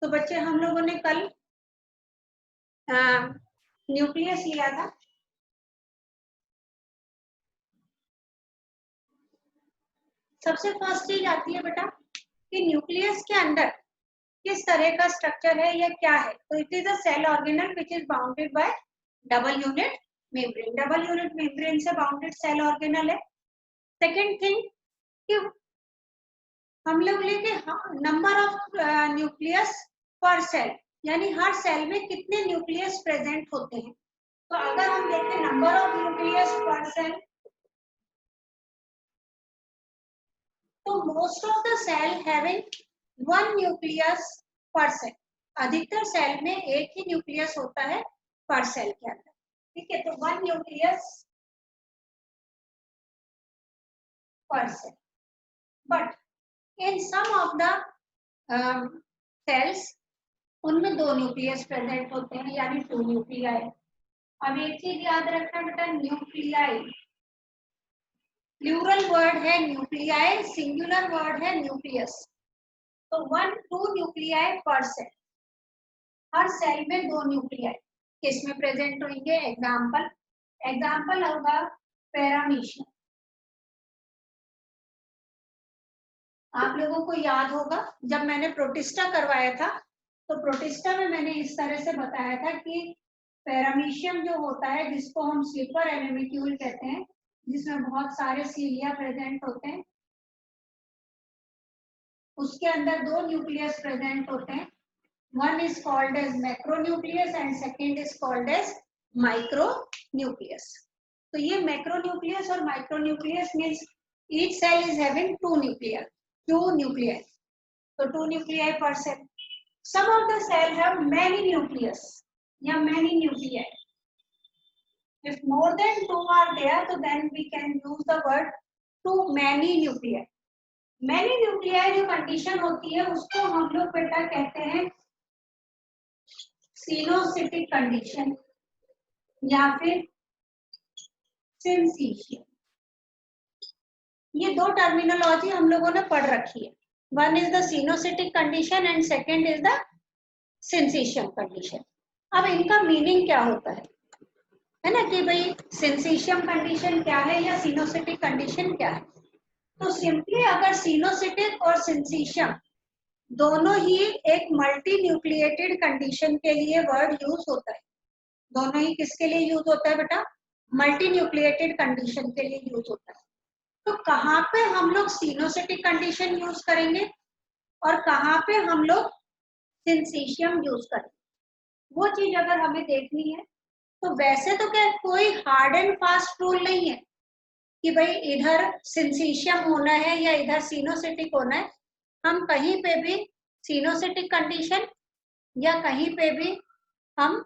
तो बच्चे हम लोगों ने कल न्यूक्लियस लिया था। सबसे फर्स्ट चीज आती है बेटा कि न्यूक्लियस के अंदर किस तरह का स्ट्रक्चर है या क्या है। तो it is a cell organelle which is bounded by double unit membrane. Double unit membrane से बाउंडेड सेल ऑर्गेनल है। सेकेंड थिंग कि हम लोग लेके नंबर ऑफ न्यूक्लियस पर सेल, यानी हर सेल में कितने न्यूक्लियस प्रेजेंट होते हैं। तो अगर हम देखें नंबर ऑफ न्यूक्लियस पर सेल, तो most of the cell having one nucleus पर सेल। अधिकतर सेल में एक ही न्यूक्लियस होता है पर सेल के अंदर। ठीक है, तो वन न्यूक्लियस पर cell. But in some of the cells उनमें दो न्यूक्लियस प्रेजेंट होते हैं, यानी टू न्यूक्लियाई। अब एक चीज याद रखना बेटा, न्यूक्लियाई प्लूरल वर्ड है, न्यूक्लियाई सिंगुलर वर्ड है न्यूक्लियस। तो वन टू न्यूक्लियाई पर सेल। हर सेल में दो न्यूक्लियाई किसमें प्रेजेंट होंगे। एग्जाम्पल होगा पैरामीशियम। आप लोगों को याद होगा जब मैंने प्रोटिस्टा करवाया था, तो प्रोटिस्टा में मैंने इस तरह से बताया था कि पैरामीशियम जो होता है, जिसको हम स्लीपर एनिमेक्यूल कहते हैं, जिसमें बहुत सारे सीलिया प्रेजेंट होते हैं, उसके अंदर दो न्यूक्लियस प्रेजेंट होते हैं। One is called as macronucleus and second is called as micronucleus. तो ये मैक्रोन्यूक्लियस और micronucleus means each cell is having two nuclei. So two nuclei per cell. Some of the cell have many nucleus या many nuclei. If more than two are there, so then we can use the word too many nuclei. Many nuclei जो condition होती है उसको हम लोग बेटा कहते हैं सिनोसिटिक कंडीशन या फिर सिंसिशियम। ये दो टर्मिनोलॉजी हम लोगों ने पढ़ रखी है। One is the coenocytic condition and second is the syncytium condition. अब इनका मीनिंग क्या होता है ना, कि भाई सिंसिशियम कंडीशन क्या है या सिनोसिटिक कंडीशन क्या है। तो सिंपली अगर सिनोसिटिक और सिंसिशियम दोनों ही एक मल्टी न्यूक्लिएटेड कंडीशन के लिए वर्ड यूज होता है। दोनों ही किसके लिए यूज होता है बेटा, मल्टी न्यूक्लिएटेड कंडीशन के लिए यूज होता है। तो कहाँ पे हम लोग सिनोसिटिक कंडीशन यूज करेंगे और कहाँ पे हम लोग सिंसिशियम यूज करेंगे, वो चीज अगर हमें देखनी है तो वैसे तो क्या कोई हार्ड एंड फास्ट रूल नहीं है कि भाई इधर सिंसिशियम होना है या इधर सिनोसिटिक होना है। हम कहीं पे भी सिनोसिटिक कंडीशन या कहीं पे भी हम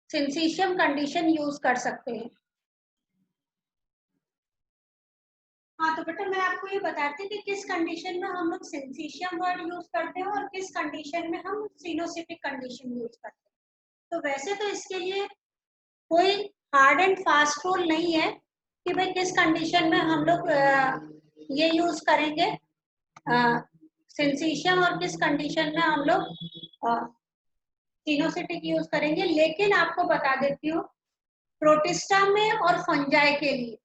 सिंसिशियम कंडीशन यूज कर सकते हैं। हाँ, तो बेटा मैं आपको ये बताती हूँ कि किस कंडीशन में हम लोग सिंसिशियम वर्ड यूज करते हैं और किस कंडीशन में हम सिनोसिटिक कंडीशन यूज करते हैं। तो वैसे तो इसके लिए कोई हार्ड एंड फास्ट रूल नहीं है कि भाई किस कंडीशन में हम लोग ये यूज करेंगे सिंसिशियम और किस कंडीशन में हम लोग सिनोसिटिक यूज करेंगे। लेकिन आपको बता देती हूँ, प्रोटिस्टा में और फंजाई के लिए,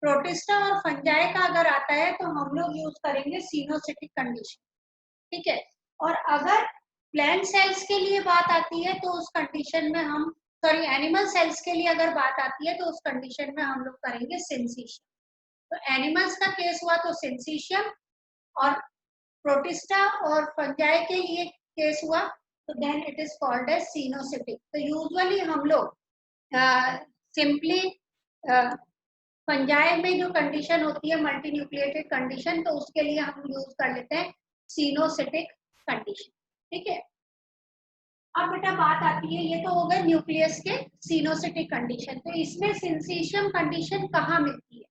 प्रोटिस्टा और फंजाई का अगर आता है तो हम लोग यूज करेंगे सिनोसिटिक कंडीशन। ठीक है, और अगर प्लांट सेल्स के लिए बात आती है तो उस कंडीशन में हम एनिमल सेल्स के लिए अगर बात आती है तो उस कंडीशन में हम लोग करेंगे सिंसिशियम। तो एनिमल्स का केस हुआ तो सिंसिशियम, और प्रोटिस्टा और फंजाई के लिए केस हुआ तो then it is called as coenocytic. तो यूजुअली हम लोग सिंपली फंजाई में जो कंडीशन होती है मल्टी न्यूक्लिएटेड कंडीशन, तो उसके लिए हम यूज कर लेते हैं सिनोसिटिक कंडीशन। ठीक है, अब बेटा बात आती है, ये तो हो गए न्यूक्लियस के सिनोसिटिक कंडीशन। तो इसमें सिंसिशियम कंडीशन कहाँ मिलती है?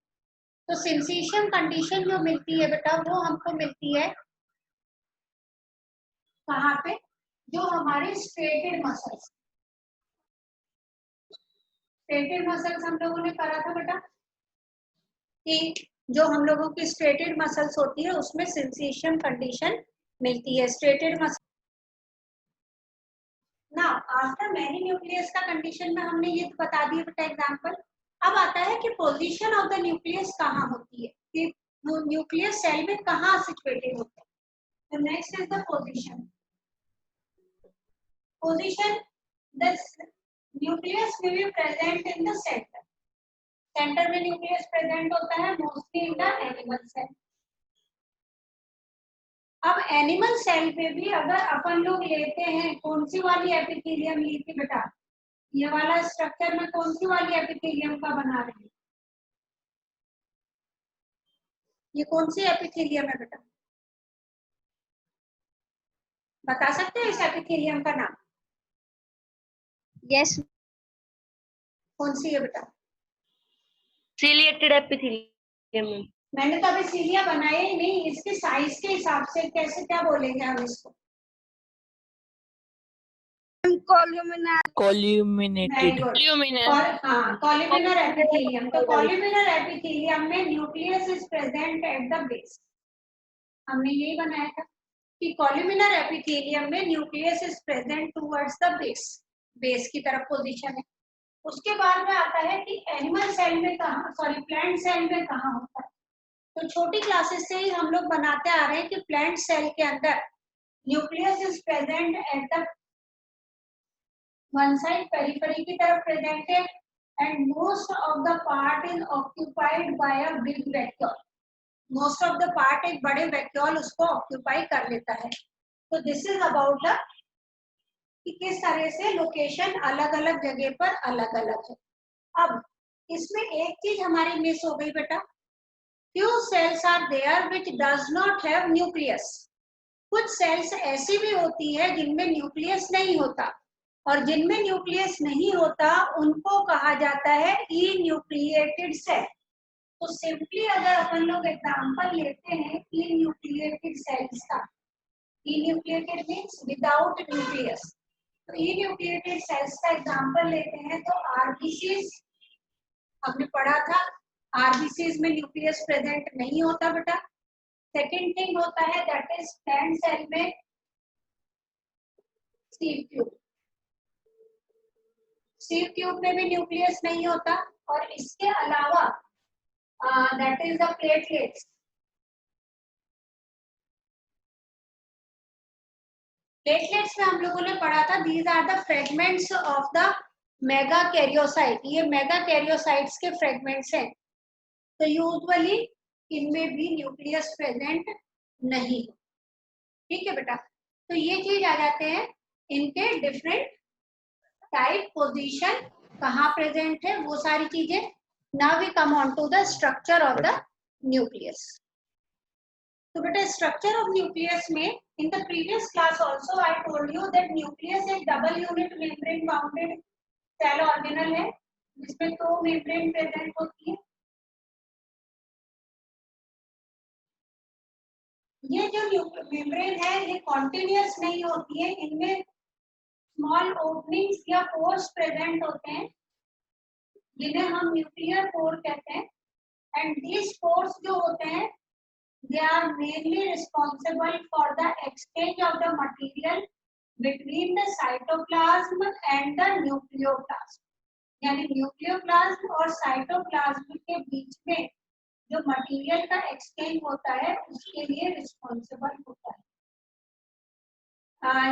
तो सिंसिशियम कंडीशन जो मिलती है बेटा वो हमको मिलती है कहाँ पे, जो हमारे स्ट्रेटेड मसल्स, स्ट्रेटेड मसल्स हम लोगों ने करा था बेटा कि जो हम लोगों की स्ट्रेटेड मसल्स होती है उसमें सिंसेशन कंडीशन मिलती है। स्ट्रेटेड मसल ना आफ्टर मैनी न्यूक्लियस का कंडीशन में हमने ये तो बता दिया बेटा एग्जांपल। अब आता है कि पोजीशन ऑफ द न्यूक्लियस कहाँ होती है, कि न्यूक्लियस सेल में कहाँ सिचुएटेड होता है। तो next is the position. Position, the nucleus will be present in the centre. Centre में न्यूक्लियस प्रेजेंट होता है mostly in the animal cell. अब एनिमल सेल पे भी अगर अपन लोग लेते हैं, कौन सी वाली एपिथेलियम ली थी बेटा, ये वाला स्ट्रक्चर में कौन सी वाली एपिथेलियम का बना रहे हैं, ये कौन सी एपिथेलियम है बेटा, बता सकते हैं इस एपिथेलियम का नाम? यस, कौन सी है बेटा? Ciliated epithelium. मैंने तो अभी सीलिया बनाया ही नहीं, इसके साइज के हिसाब से कैसे क्या बोलेंगे हम इसको? कॉल्यूमिनेटेड। और हाँ, कॉल्यूमिनर एपिथेलियम। तो कॉल्यूमिनर एपिथेलियम में nucleus is present at the base. हमने यही बनाया था कि कॉल्यूमिनर एपिथेलियम में nucleus is present towards the base, base की तरफ पोजीशन है। उसके बाद में आता है कि एनिमल सेल में कहाँ, सॉरी प्लांट सेल में कहाँ होता है। तो छोटी क्लासेस से ही हम लोग बनाते आ रहे हैं कि प्लांट सेल के अंदर nucleus is present at the one side, periphery की तरफ प्रेजेंट है, and most of the part is occupied by a big vacuole. Most of the part एक बड़े वैक्यूल उसको ऑक्यूपाई कर लेता है। तो दिस इज अबाउट द कि किस तरह से लोकेशन अलग अलग जगह पर अलग अलग है। अब इसमें एक चीज हमारी मिस हो गई बेटा, few cells are there which does not have nucleus। कुछ सेल्स ऐसी भी होती है जिनमें न्यूक्लियस नहीं होता, और जिनमें न्यूक्लियस नहीं होता उनको कहा जाता है इन्यूक्लिएटेड सेल। तो सिंपली अगर अपन लोग एग्जांपल लेते हैं इन्यूक्लिएटेड सेल्स का, इन्यूक्लिएटेड मींस विदाउट न्यूक्लियस, तो इन्यूक्लिएटेड सेल्स का एग्जांपल लेते हैं तो आरबीसीज हमने पढ़ा था, आरबीसीज में न्यूक्लियस प्रेजेंट नहीं होता बेटा। सेकेंड थिंग होता है दैट इज प्लांट सेल में सीव ट्यूब, सीव ट्यूब में भी न्यूक्लियस नहीं होता। और इसके अलावा that is the platelets, platelets में हम लोगों ने पढ़ा था these are the fragments of the megakaryocyte, ये मेगा कैरियोसाइट्स के फ्रेगमेंट्स हैं। तो यूजुअली इनमें भी न्यूक्लियस प्रेजेंट नहीं, ठीक है बेटा। तो ये चीज आ जाते हैं इनके डिफरेंट टाइप, पोजीशन, कहाँ प्रेजेंट है, वो सारी चीजें। Now we come on to the structure of the nucleus. तो बेटा स्ट्रक्चर ऑफ न्यूक्लियस में in the previous class also I told you that nucleus एक double unit membrane bounded cell organelle है जिसमें दो मेम्ब्रेन प्रेजेंट होती है। ये जो मेम्ब्रेन है ये कॉन्टिन्यूअस नहीं होती है, इनमें स्मॉल ओपनिंग्स या पोर्स प्रेजेंट होते हैं जिन्हें हम न्यूक्लियर पोर कहते हैं। एंड दीज पोर्स जो होते हैं they are mainly responsible for the exchange of the material between the cytoplasm and the nucleoplasm। यानी न्यूक्लियोप्लाज्म और साइटोप्लाज्म के बीच में जो मटेरियल का एक्सचेंज होता है उसके लिए रिस्पॉन्सिबल होता है।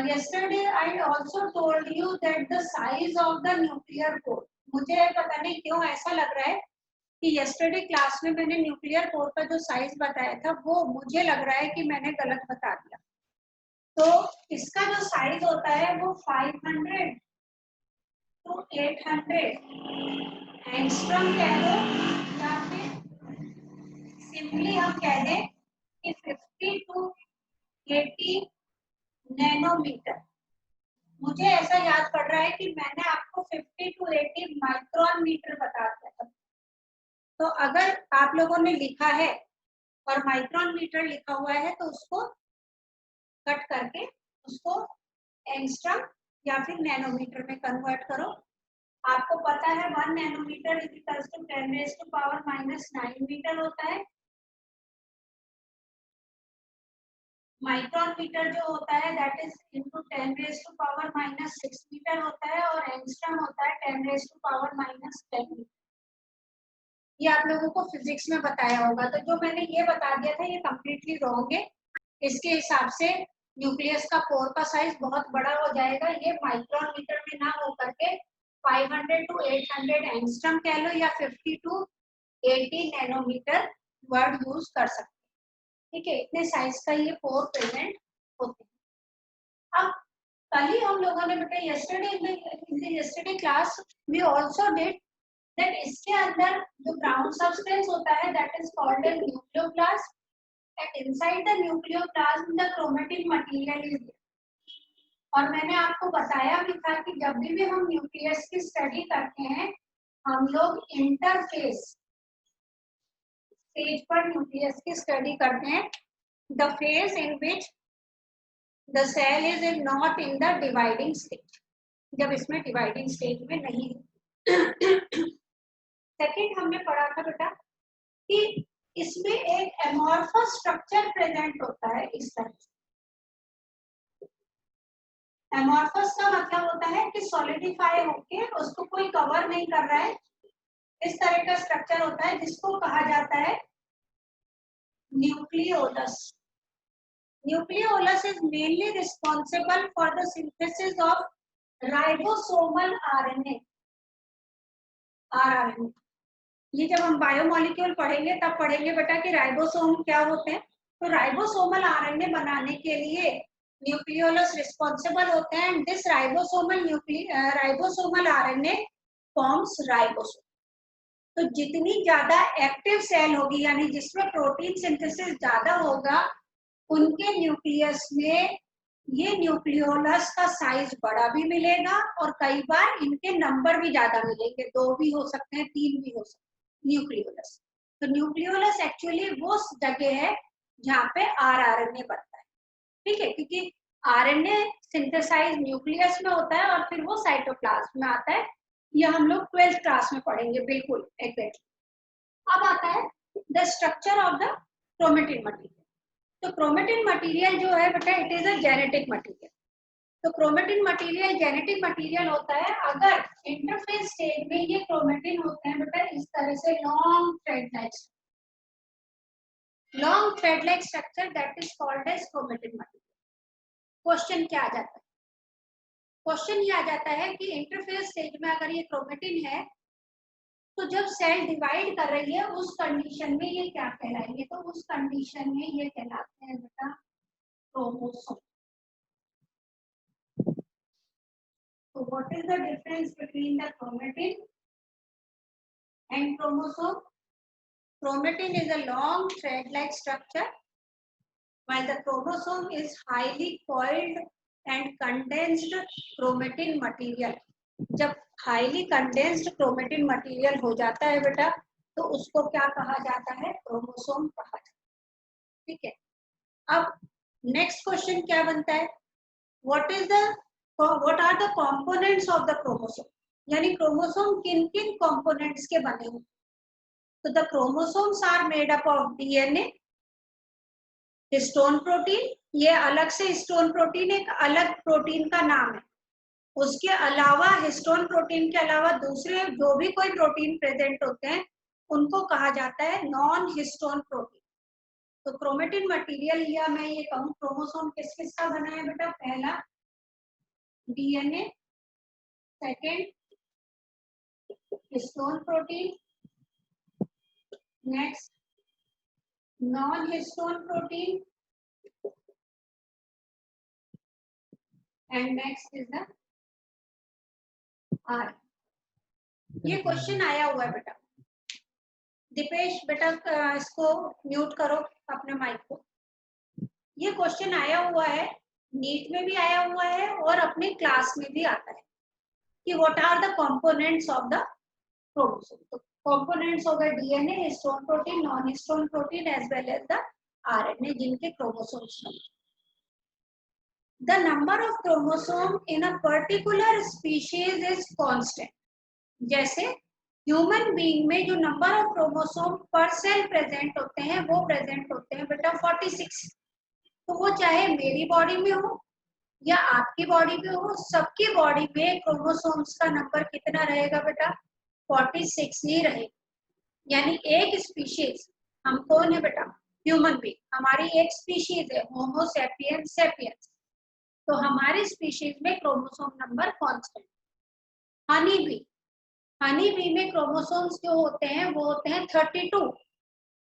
Yesterday I also told you that the size of the nuclear core, मुझे पता नहीं क्यों ऐसा लग रहा है कि yesterday क्लास में मैंने न्यूक्लियर कोर का जो साइज बताया था वो मुझे लग रहा है कि मैंने गलत बता दिया। तो इसका जो साइज होता है वो 500 to 800 एंगस्ट्रॉम कह दो, या फिर सिंपली हम कह दें कि 50 to 80 नैनोमीटर। मुझे ऐसा याद पड़ रहा है कि मैंने आपको 50 to 80 माइक्रोन मीटर बता दिया था। तो अगर आप लोगों ने लिखा है और माइक्रोन मीटर लिखा हुआ है तो उसको कट करके उसको एंगस्ट्रॉम या फिर नैनोमीटर में कन्वर्ट करो। आपको पता है 1 nanometre is equal to 10⁻⁹ metre होता है। माइक्रोन मीटर जो होता है दैट इज इनटू 10⁻⁻⁶ मीटर होता है और एंगस्ट्रॉम होता है 10⁻⁻10 मीटर। ये आप लोगों को फिजिक्स में बताया होगा, तो जो मैंने ये बता दिया था ये कंप्लीटली रॉन्ग है। इसके हिसाब से न्यूक्लियस का पोर का साइज बहुत बड़ा हो जाएगा। ये माइक्रोन मीटर में ना हो करके 500 to 800 एंगस्ट्रॉम कह लो या 50 to 80 नैनोमीटर वर्ड यूज कर सकते हैं। ठीक है, इतने साइज का ये पोर प्रेजेंट होते हैं। अब कल ही हम लोगों ने बेटा yesterday class we also did that इसके अंदर जो ब्राउन सब्सटेंस होता है that is called as nucleoplast and inside the nucleoplast the chromatin material is there. और मैंने आपको बताया भी था कि जब भी हम न्यूक्लियस की स्टडी करते हैं हम लोग इंटरफेस स्टेज पर न्यूक्लियस की स्टडी करते हैं, the phase in which the cell is in not in the dividing stage, जब इसमें डिवाइडिंग स्टेज में नहीं है। सेकेंड हमने पढ़ा था बेटा कि इसमें एक एमॉर्फस स्ट्रक्चर प्रेजेंट होता है इस तरह से। एमॉर्फस का मतलब होता है कि सॉलिडिफाई होके उसको कोई कवर नहीं कर रहा है, इस तरह का स्ट्रक्चर होता है जिसको कहा जाता है nucleolus. Nucleolus is mainly responsible for the synthesis of ribosomal RNA. ये जब हम बायोमोलिक्यूल पढ़ेंगे तब पढ़ेंगे बेटा कि राइबोसोम क्या होते हैं। तो राइबोसोमल आरएनए बनाने के लिए न्यूक्लियोलस रिस्पॉन्सिबल होते हैं and this ribosomal RNA forms ribosome. तो जितनी ज्यादा एक्टिव सेल होगी यानी जिसमें प्रोटीन सिंथेसिस ज्यादा होगा उनके न्यूक्लियस में ये न्यूक्लियोलस का साइज बड़ा भी मिलेगा और कई बार इनके नंबर भी ज्यादा मिलेंगे, 2 भी हो सकते हैं 3 भी हो सकते हैं न्यूक्लियोलस। तो न्यूक्लियोलस एक्चुअली वो जगह है जहाँ पे आरएनए बनता है। ठीक है, क्योंकि आरएनए सिंथेसाइज न्यूक्लियस में होता है और फिर वो साइटोप्लाज्म में आता है। ये हम लोग 12th क्लास में पढ़ेंगे बिल्कुल एग्जैक्टली। अब आता है the structure of the chromatin material. तो क्रोमेटिन मटेरियल जो है बेटा it is a genetic material. तो क्रोमेटिन मटेरियल जेनेटिक मटेरियल होता है अगर इंटरफेस स्टेज में ये क्रोमेटिन होते हैं बेटा इस तरह से long thread like structure that is called as chromatin material. Question क्या आ जाता है? क्वेश्चन ये आ जाता है कि इंटरफेस स्टेज में अगर ये क्रोमेटिन है तो जब सेल डिवाइड कर रही है उस कंडीशन में ये क्या कहलाएंगे? तो उस कंडीशन में ये कहलाते हैं बेटा chromosome. So what is the difference between the chromatin and chromosome? Chromatin is a long thread-like structure, while the chromosome is highly coiled and condensed chromatin material. जब highly condensed chromatin material हो जाता है बेटा तो उसको क्या कहा जाता है? क्रोमोसोम कहा जाता है। ठीक है, अब नेक्स्ट क्वेश्चन क्या बनता है? What are the components of the chromosome? यानी क्रोमोसोम किन किन कंपोनेंट्स के बने हैं? तो the chromosomes are made up of DNA, histone protein, ये अलग से हिस्टोन प्रोटीन एक अलग प्रोटीन का नाम है। उसके अलावा हिस्टोन प्रोटीन के अलावा दूसरे जो भी कोई प्रोटीन प्रेजेंट होते हैं उनको कहा जाता है नॉन हिस्टोन प्रोटीन। तो क्रोमेटिन मटेरियल या मैं ये कहूँ क्रोमोसोम किस किस का बना है बेटा? पहला DNA, second histone protein, next non histone protein and next is the R. ये क्वेश्चन आया हुआ है बेटा। दीपेश बेटा इसको म्यूट करो अपने माइक को। ये क्वेश्चन आया हुआ है, नीट में भी आया हुआ है और अपने क्लास में भी आता है कि what are the components of the chromosome. तो कंपोनेंट्स हो गए DNA, histone protein, non histone protein as well as the RNA जिनके क्रोमोसोम्स हैं। The number of chromosome in a particular species is constant. जैसे ह्यूमन बीइंग में जो number of chromosome पर cell present होते हैं वो प्रेजेंट होते हैं बेटा 46। तो वो चाहे मेरी बॉडी में हो या आपकी बॉडी में हो, सबकी बॉडी में क्रोमोसोम्स का नंबर कितना रहेगा बेटा? 46 ही रहेगा। यानी एक स्पीशीज, हम कौन है बेटा? ह्यूमन बीइंग, हमारी एक स्पीशीज है होमो सेपियंस सेपियंस, तो हमारी स्पीशीज में chromosome number constant. Honey bee, honey bee में क्रोमोसोम्स जो होते हैं वो होते हैं 32,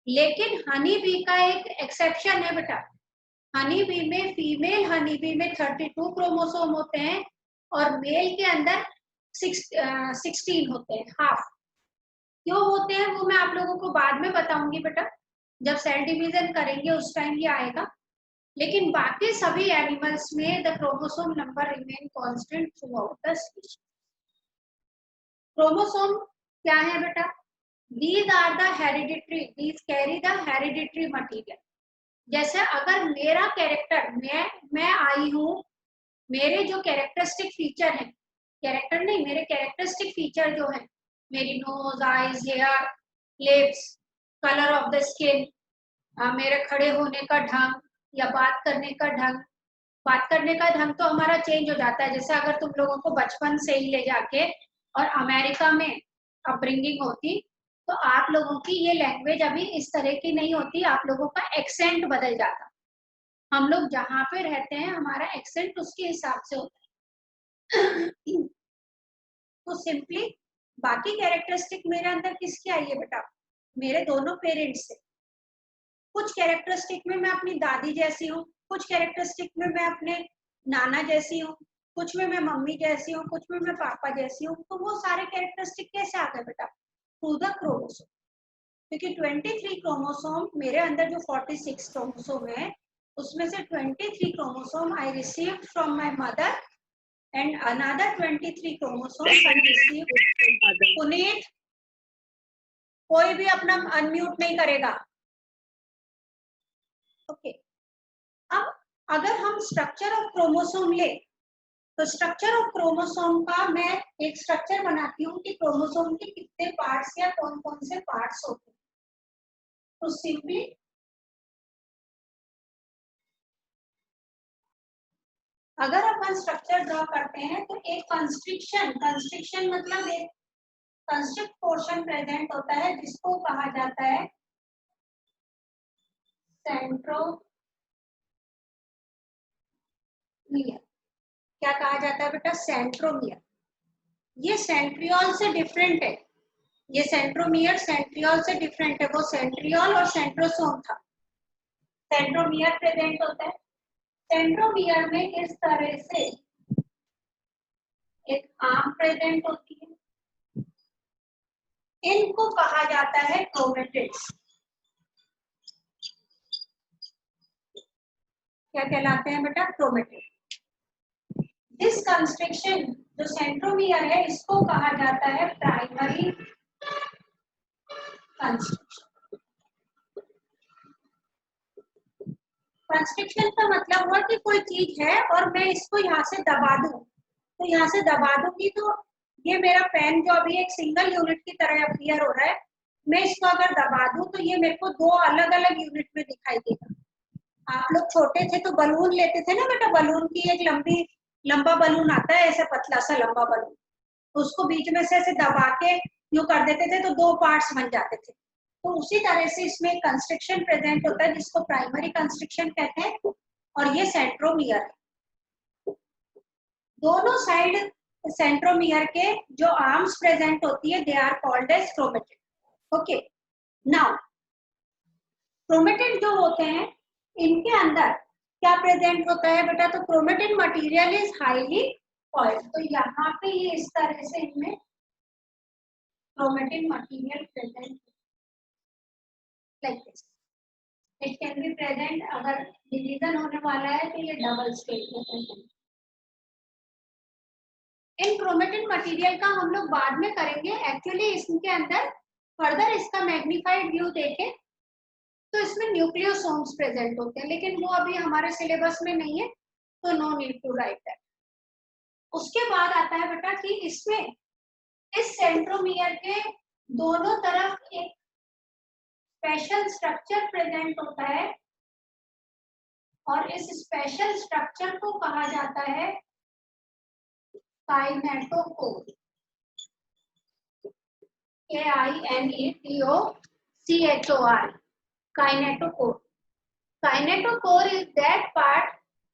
लेकिन हनी बी का एक एक्सेप्शन है बेटा। हनी बी में, फीमेल हनी बी में 32 क्रोमोसोम होते हैं और मेल के अंदर 16 होते हैं, हाफ। क्यों होते हैं वो मैं आप लोगों को बाद में बताऊंगी बेटा, जब सेल डिवीजन करेंगे उस टाइम ये आएगा। लेकिन बाकी सभी एनिमल्स में the chromosome number remain constant through out the species. Chromosome क्या है बेटा? These are the hereditary, these carry the hereditary material. जैसे अगर मेरा कैरेक्टर, मैं आई हूँ, मेरे जो कैरेक्टरिस्टिक फीचर है, कैरेक्टर नहीं, मेरे कैरेक्टरिस्टिक फीचर जो है, मेरी nose, eyes, hair, lips, colour of the skin, मेरे खड़े होने का ढंग या बात करने का ढंग। बात करने का ढंग तो हमारा चेंज हो जाता है, जैसे अगर तुम लोगों को बचपन से ही ले जाके और अमेरिका में अपब्रिंगिंग होती तो आप लोगों की ये लैंग्वेज अभी इस तरह की नहीं होती, आप लोगों का एक्सेंट बदल जाता। हम लोग जहाँ पे रहते हैं हमारा एक्सेंट उसके हिसाब से होता है। तो सिंपली बाकी कैरेक्टरिस्टिक मेरे अंदर किसकी आई है बेटा? मेरे दोनों पेरेंट्स से। कुछ कैरेक्टरिस्टिक में मैं अपनी दादी जैसी हूँ, कुछ कैरेक्टरिस्टिक में मैं अपने नाना जैसी हूँ, कुछ में मैं मम्मी जैसी हूँ, कुछ में मैं पापा जैसी हूँ। तो वो सारे कैरेक्टरिस्टिक कैसे आ गए बेटा? Through the chromosome. क्योंकि 23 क्रोमोसोम मेरे अंदर जो 46 क्रोमोसोम है उसमें से 23 chromosome I received from my mother and another 23 chromosome I received. Puneet, कोई भी अपना अनम्यूट नहीं करेगा। ओके, अब अगर हम स्ट्रक्चर ऑफ क्रोमोसोम ले तो स्ट्रक्चर ऑफ क्रोमोसोम का मैं एक स्ट्रक्चर बनाती हूँ कि क्रोमोसोम के कितने पार्ट्स या कौन कौन से पार्ट्स होते हैं। तो सिंपली अगर अपन स्ट्रक्चर ड्रॉ करते हैं तो एक कंस्ट्रिक्शन मतलब एक कंस्ट्रिक्ट पोर्शन प्रेजेंट होता है जिसको कहा जाता है सेंट्रोमियर। क्या कहा जाता है बेटा? सेंट्रोमियर। ये सेंट्रियोल से डिफरेंट है, ये सेंट्रोमियर सेंट्रियोल से डिफरेंट है। वो सेंट्रियोल और सेंट्रोसोम था, सेंट्रोमियर प्रेजेंट होता है। सेंट्रोमियर में इस तरह से एक आर्म प्रेजेंट होती है, इनको कहा जाता है क्रोमेटिड्स। क्या कहलाते हैं बेटा? क्रोमेटिड। दिस कंस्ट्रक्शन जो सेंट्रोमियर है इसको कहा जाता है प्राइमरी कंस्ट्रक्शन। कंस्ट्रक्शन का मतलब हुआ कि कोई चीज है और मैं इसको यहाँ से दबा दूं, तो यहाँ से दबा दूंगी तो ये मेरा पेन जो अभी एक सिंगल यूनिट की तरह अपीयर हो रहा है, मैं इसको अगर दबा दूं तो ये मेरे को दो अलग अलग यूनिट में दिखाई देगा। आप लोग छोटे थे तो बलून लेते थे ना बेटा, बलून की एक लंबा बलून आता है, ऐसे पतला सा लंबा बलून, तो उसको बीच में से ऐसे दबा के यूं कर देते थे तो दो पार्ट्स बन जाते थे। तो उसी तरह से इसमें कंस्ट्रक्शन प्रेजेंट होता है जिसको प्राइमरी कंस्ट्रक्शन कहते हैं, और ये सेंट्रोमियर है। दोनों साइड सेंट्रोमियर के जो आर्म्स प्रेजेंट होती है they are called as chromatid. Okay, now chromatid जो होते हैं इनके अंदर क्या प्रेजेंट होता है बेटा? तो chromatin material is highly coiled. तो यहाँ पे ये इस तरह से इनमें chromatin material present like this. It can be present, अगर डिवीजन होने वाला है तो ये डबल स्टेट में प्रेजेंट। इन क्रोमेटिन मटेरियल का हम लोग बाद में करेंगे, एक्चुअली इसके अंदर फर्दर इसका मैग्नीफाइड व्यू देखें तो इसमें न्यूक्लियोसोम्स प्रेजेंट होते हैं, लेकिन वो अभी हमारे सिलेबस में नहीं है तो no need to write that. उसके बाद आता है बेटा कि इसमें इस सेंट्रोमियर के दोनों तरफ एक स्पेशल स्ट्रक्चर प्रेजेंट होता है और इस स्पेशल स्ट्रक्चर को कहा जाता है kinetochore, KINETOCHOR, kinetochore. Kinetochore is that part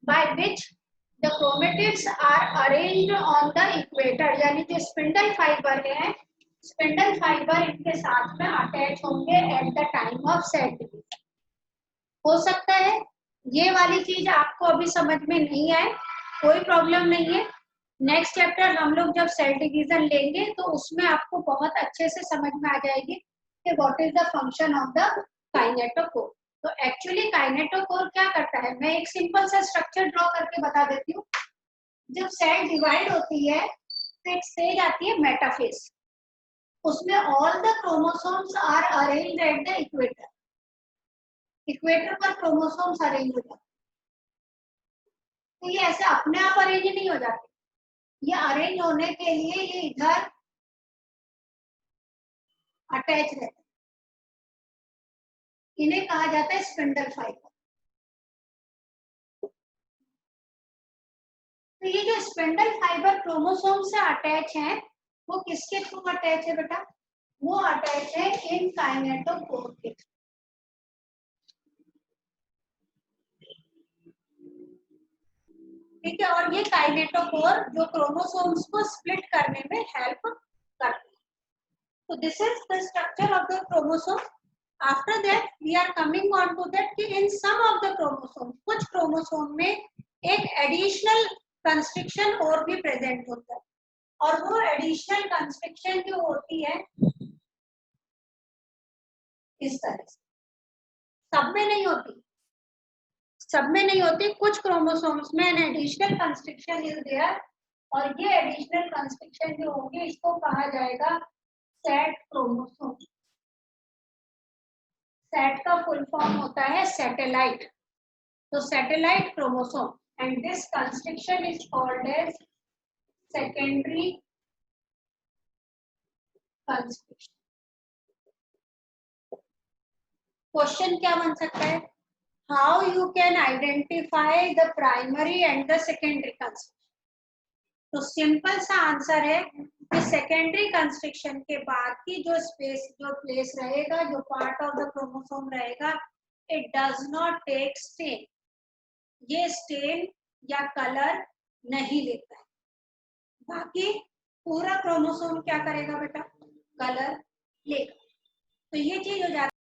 by which the chromatids are arranged on the equator. यानी जो स्पिंडल फाइबर है, स्पिंडल फाइबर इनके साथ में अटैच होंगे at the time of cell division. हो सकता है ये वाली चीज आपको अभी समझ में नहीं आए, कोई प्रॉब्लम नहीं है। नेक्स्ट चैप्टर हम लोग जब सेल डिवीजन लेंगे तो उसमें आपको बहुत अच्छे से समझ में आ जाएगी कि what is the function of the kinetochore. तो एक्चुअली काइनेटोकोर क्या करता है, मैं एक सिंपल सा स्ट्रक्चर ड्रॉ करके बता देती हूँ। जब सेल डिवाइड होती है तो एक स्टेज आती है मेटाफेज, उसमें all the chromosomes are arranged at the equator. Equator पर क्रोमोसोम्स अरेंज हो जाते, तो ये ऐसे अपने आप अरेंज नहीं हो जाते, ये अरेंज होने के लिए ये इधर अटैच रहते, इन्हें कहा जाता है स्पिंडल फाइबर। तो ये जो स्पिंडल फाइबर क्रोमोसोम से अटैच है वो किसके थ्रू अटैच है बेटा, वो अटैच है इन काइनेटोकोर के। ठीक है, और ये काइनेटोकोर जो क्रोमोसोम्स को स्प्लिट करने में हेल्प करती है। So this is the structure of the chromosome. After that, we are coming on to that कि in some of the chromosomes, कुछ क्रोमोसोम में एक एडिशनल कंस्ट्रिक्शन और भी प्रेजेंट होता है, और वो एडिशनल कंस्ट्रिक्शन जो होती है इस तरह से, सब में नहीं होती, सब में नहीं होती, कुछ क्रोमोसोम्स में an additional constriction is there, और ये एडिशनल कंस्ट्रिक्शन जो होगी इसको कहा जाएगा सेट क्रोमोसोम। सेट का फुल फॉर्म होता है सैटेलाइट, तो satellite chromosome, and this constriction is called as secondary constriction. Question क्या बन सकता है, how you can identify the primary and the secondary constriction. तो सिंपल सा आंसर है कि सेकेंडरी कंस्ट्रिक्शन के बाद की जो स्पेस, जो प्लेस रहेगा, जो पार्ट ऑफ द क्रोमोसोम रहेगा, it does not take stain, ये स्टेन या कलर नहीं लेता है। बाकी पूरा क्रोमोसोम क्या करेगा बेटा, कलर लेगा। तो ये चीज हो जाती है।